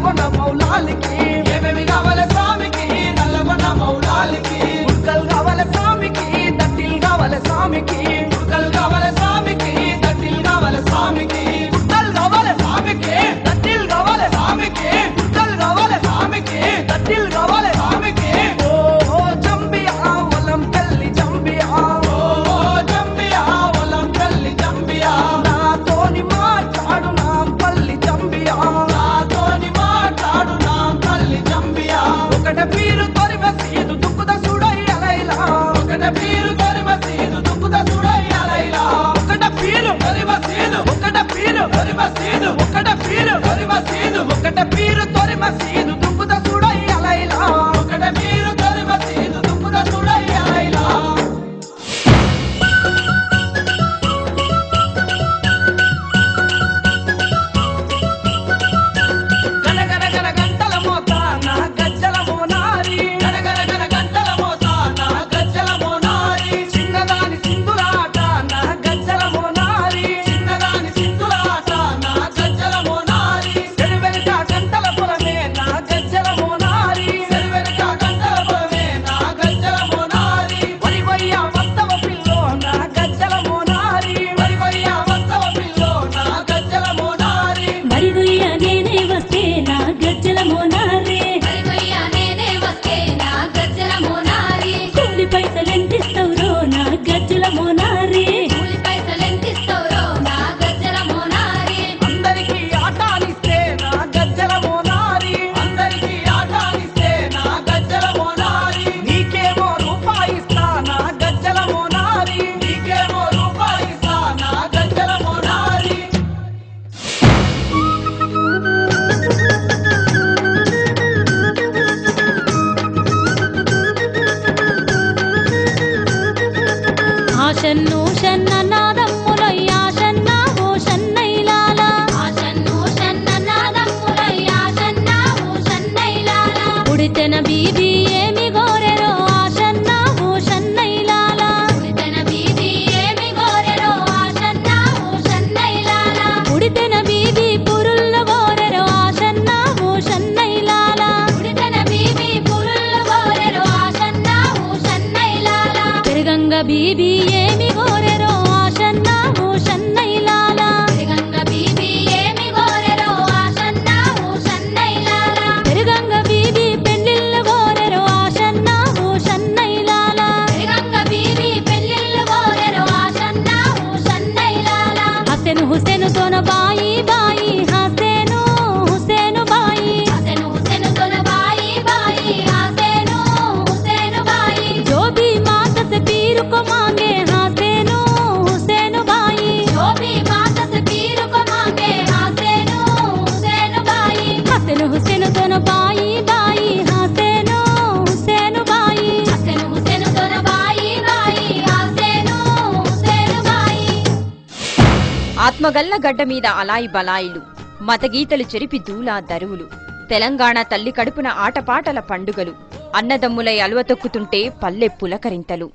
నల్లగొండ మౌలాలికి ఏమేమి కావాలి స్వామికి నల్లగొండ మౌలాలికి ఉల్కల్ కావాలి స్వామికి దట్టిల్ కావాలి స్వామికి ఉల్కల్ కావాలి స్వామికి దట్టిల్ కావాలి స్వామికి ఉల్కల్ కావాలి స్వామికి దట్టిల్ కావాలి స్వామికి ఉల్కల్ కావాలి స్వామికి దట్టిల్ కావాలి స్వామికి ఓ జంబియా వలం తల్లి జంబియా ఓ జంబియా వలం తల్లి జంబియా నాతోని మాట్లాడు నా పల్లి జంబియా నాతోని మాట్లాడు నా పల్లి జంబియా ఒకట పీరు తొరి మసీదు దుక్కుద సుడయ్య లైలా ఒకట పీరు తొరి మసీదు దుక్కుద సుడయ్య లైలా ఒకట పీరు తొరి మసీదు ఒకట పీరు తొరి మసీదు ఒకట పీరు తొరి మసీదు ఒకట పీరు తొరి మసీదు దుక్కుద సుడయ్య లైలా ఒకట పీరు తొరి మసీదు దుక్కుద సుడయ్య లైలా బీబీ ఏమి గోరెరో ఆశన్న హూషన్నైలాల పెరుగంగ బీబీ ఏమి గోరెరో ఆశన్న హూషన్నైలాల పెరుగంగ బీబీ పెళ్ళిళ్ళు గోరెరో ఆశన్న హూషన్నైలాల పెరుగంగ బీబీ పెళ్ళిళ్ళు గోరెరో ఆశన్న హూషన్నైలాల హసెను హుసెను తోన బాయి బాయి హసెను హుసెను బాయి హసెను హుసెను తోన బాయి బాయి హసెను హుసెను బాయి जो भी माता से पीर को मांगे हसैनो हुसैन भाई जो भी माता से पीर को मांगे हसैनो हुसैन भाई हसन हुसैन दोनों भाई भाई हसैनो हुसैन भाई हसन हुसैन दोनों भाई भाई हसैनो हुसैन भाई ఆత్మగల్ల గడ్డ మీద అలాయి బలాయిలు మతగీతలు చెరిపి దూలా దరువులు తెలంగాణ తల్లి కడుపున ఆటపాటల పండుగలు అన్నదమ్ములై అలువతొక్కుతుంటే పల్లె పులకరింతలు